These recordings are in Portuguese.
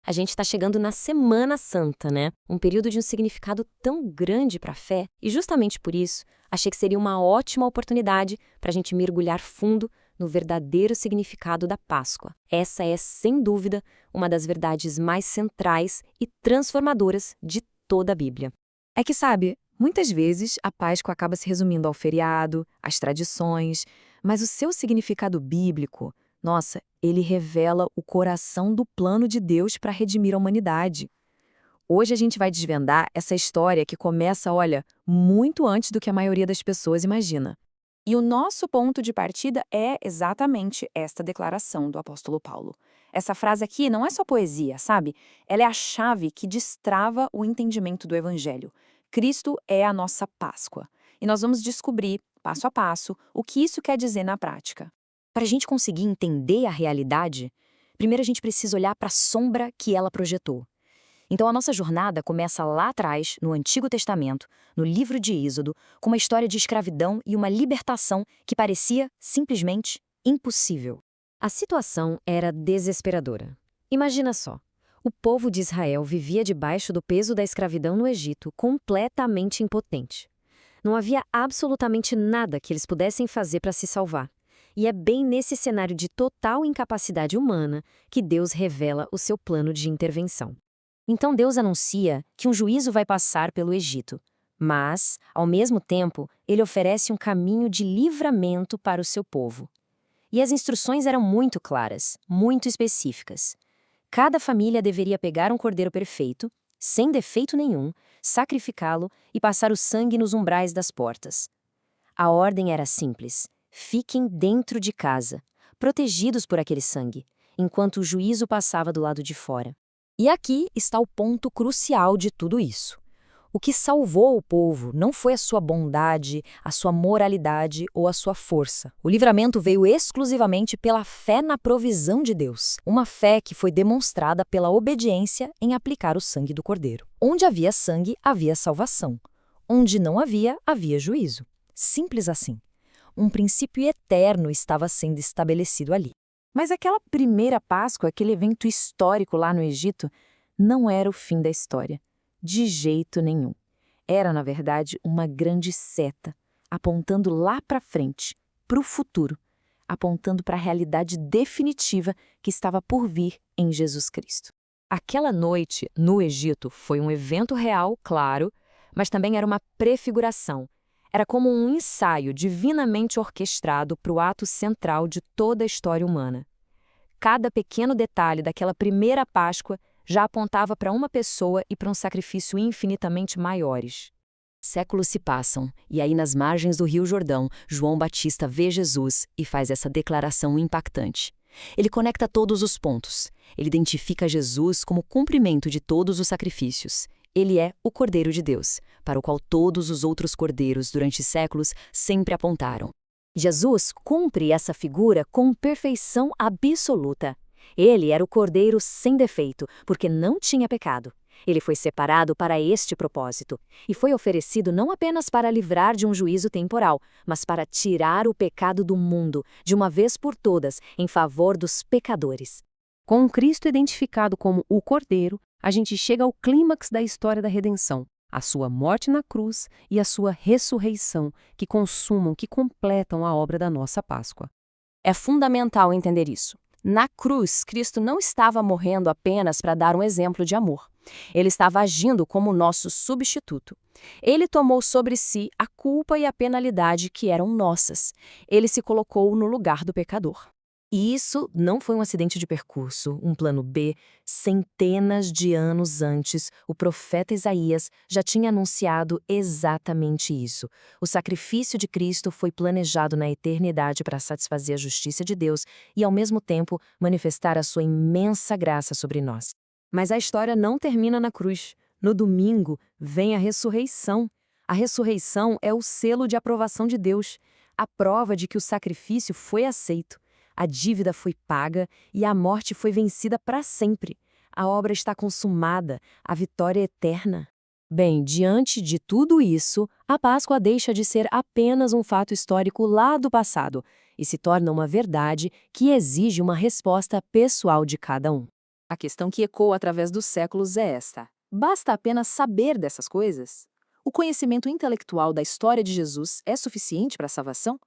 A gente está chegando na Semana Santa, né? Um período de um significado tão grande para a fé, e justamente por isso, achei que seria uma ótima oportunidade para a gente mergulhar fundo no verdadeiro significado da Páscoa. Essa é, sem dúvida, uma das verdades mais centrais e transformadoras de toda a Bíblia. É que, sabe, muitas vezes a Páscoa acaba se resumindo ao feriado, às tradições, mas o seu significado bíblico, nossa, ele revela o coração do plano de Deus para redimir a humanidade. Hoje a gente vai desvendar essa história que começa, olha, muito antes do que a maioria das pessoas imagina. E o nosso ponto de partida é exatamente esta declaração do apóstolo Paulo. Essa frase aqui não é só poesia, sabe? Ela é a chave que destrava o entendimento do evangelho. Cristo é a nossa Páscoa. E nós vamos descobrir, passo a passo, o que isso quer dizer na prática. Para a gente conseguir entender a realidade, primeiro a gente precisa olhar para a sombra que ela projetou. Então a nossa jornada começa lá atrás, no Antigo Testamento, no livro de Êxodo, com uma história de escravidão e uma libertação que parecia simplesmente impossível. A situação era desesperadora. Imagina só. O povo de Israel vivia debaixo do peso da escravidão no Egito, completamente impotente. Não havia absolutamente nada que eles pudessem fazer para se salvar. E é bem nesse cenário de total incapacidade humana que Deus revela o seu plano de intervenção. Então Deus anuncia que um juízo vai passar pelo Egito, mas, ao mesmo tempo, ele oferece um caminho de livramento para o seu povo. E as instruções eram muito claras, muito específicas. Cada família deveria pegar um cordeiro perfeito, sem defeito nenhum, sacrificá-lo e passar o sangue nos umbrais das portas. A ordem era simples: fiquem dentro de casa, protegidos por aquele sangue, enquanto o juízo passava do lado de fora. E aqui está o ponto crucial de tudo isso. O que salvou o povo não foi a sua bondade, a sua moralidade ou a sua força. O livramento veio exclusivamente pela fé na provisão de Deus. Uma fé que foi demonstrada pela obediência em aplicar o sangue do cordeiro. Onde havia sangue, havia salvação. Onde não havia, havia juízo. Simples assim. Um princípio eterno estava sendo estabelecido ali. Mas aquela primeira Páscoa, aquele evento histórico lá no Egito, não era o fim da história. De jeito nenhum. Era, na verdade, uma grande seta, apontando lá para frente, para o futuro, apontando para a realidade definitiva que estava por vir em Jesus Cristo. Aquela noite, no Egito, foi um evento real, claro, mas também era uma prefiguração. Era como um ensaio divinamente orquestrado para o ato central de toda a história humana. Cada pequeno detalhe daquela primeira Páscoa já apontava para uma pessoa e para um sacrifício infinitamente maiores. Séculos se passam, e aí nas margens do Rio Jordão, João Batista vê Jesus e faz essa declaração impactante. Ele conecta todos os pontos. Ele identifica Jesus como cumprimento de todos os sacrifícios. Ele é o Cordeiro de Deus, para o qual todos os outros cordeiros durante séculos sempre apontaram. Jesus cumpre essa figura com perfeição absoluta. Ele era o Cordeiro sem defeito, porque não tinha pecado. Ele foi separado para este propósito, e foi oferecido não apenas para livrar de um juízo temporal, mas para tirar o pecado do mundo, de uma vez por todas, em favor dos pecadores. Com Cristo identificado como o Cordeiro, a gente chega ao clímax da história da redenção, a sua morte na cruz e a sua ressurreição, que consumam, que completam a obra da nossa Páscoa. É fundamental entender isso. Na cruz, Cristo não estava morrendo apenas para dar um exemplo de amor. Ele estava agindo como nosso substituto. Ele tomou sobre si a culpa e a penalidade que eram nossas. Ele se colocou no lugar do pecador. E isso não foi um acidente de percurso, um plano B. Centenas de anos antes, o profeta Isaías já tinha anunciado exatamente isso. O sacrifício de Cristo foi planejado na eternidade para satisfazer a justiça de Deus e, ao mesmo tempo, manifestar a sua imensa graça sobre nós. Mas a história não termina na cruz. No domingo, vem a ressurreição. A ressurreição é o selo de aprovação de Deus, a prova de que o sacrifício foi aceito. A dívida foi paga e a morte foi vencida para sempre. A obra está consumada, a vitória é eterna. Bem, diante de tudo isso, a Páscoa deixa de ser apenas um fato histórico lá do passado e se torna uma verdade que exige uma resposta pessoal de cada um. A questão que ecoa através dos séculos é esta: basta apenas saber dessas coisas? O conhecimento intelectual da história de Jesus é suficiente para a salvação?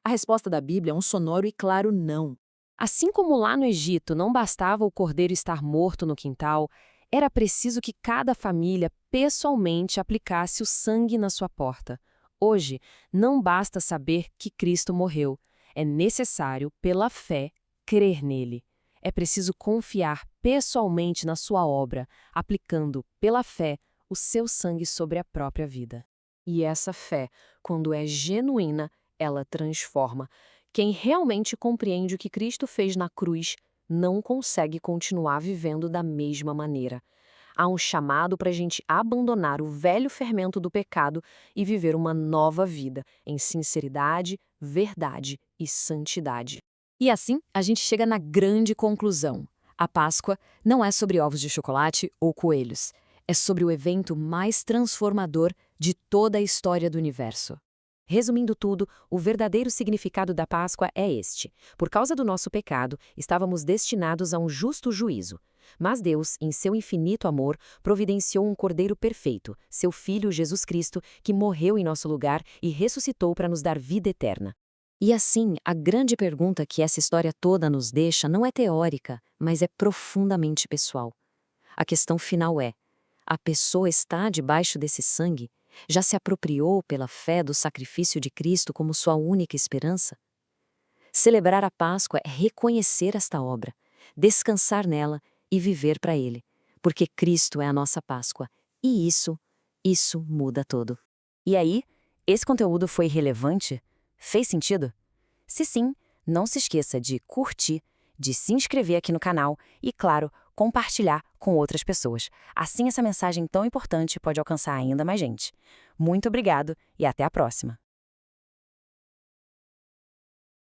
A resposta da Bíblia é um sonoro e claro não. Assim como lá no Egito não bastava o cordeiro estar morto no quintal, era preciso que cada família pessoalmente aplicasse o sangue na sua porta. Hoje, não basta saber que Cristo morreu. É necessário, pela fé, crer nele. É preciso confiar pessoalmente na sua obra, aplicando, pela fé, o seu sangue sobre a própria vida. E essa fé, quando é genuína, ela transforma. Quem realmente compreende o que Cristo fez na cruz não consegue continuar vivendo da mesma maneira. Há um chamado para a gente abandonar o velho fermento do pecado e viver uma nova vida, em sinceridade, verdade e santidade. E assim, a gente chega na grande conclusão. A Páscoa não é sobre ovos de chocolate ou coelhos. É sobre o evento mais transformador de toda a história do universo. Resumindo tudo, o verdadeiro significado da Páscoa é este. Por causa do nosso pecado, estávamos destinados a um justo juízo. Mas Deus, em seu infinito amor, providenciou um Cordeiro perfeito, seu Filho Jesus Cristo, que morreu em nosso lugar e ressuscitou para nos dar vida eterna. E assim, a grande pergunta que essa história toda nos deixa não é teórica, mas é profundamente pessoal. A questão final é: a pessoa está debaixo desse sangue? Já se apropriou pela fé do sacrifício de Cristo como sua única esperança? Celebrar a Páscoa é reconhecer esta obra, descansar nela e viver para Ele, porque Cristo é a nossa Páscoa, e isso muda tudo. E aí, esse conteúdo foi relevante? Fez sentido? Se sim, não se esqueça de curtir, de se inscrever aqui no canal e, claro, compartilhar com outras pessoas. Assim essa mensagem tão importante pode alcançar ainda mais gente. Muito obrigado e até a próxima!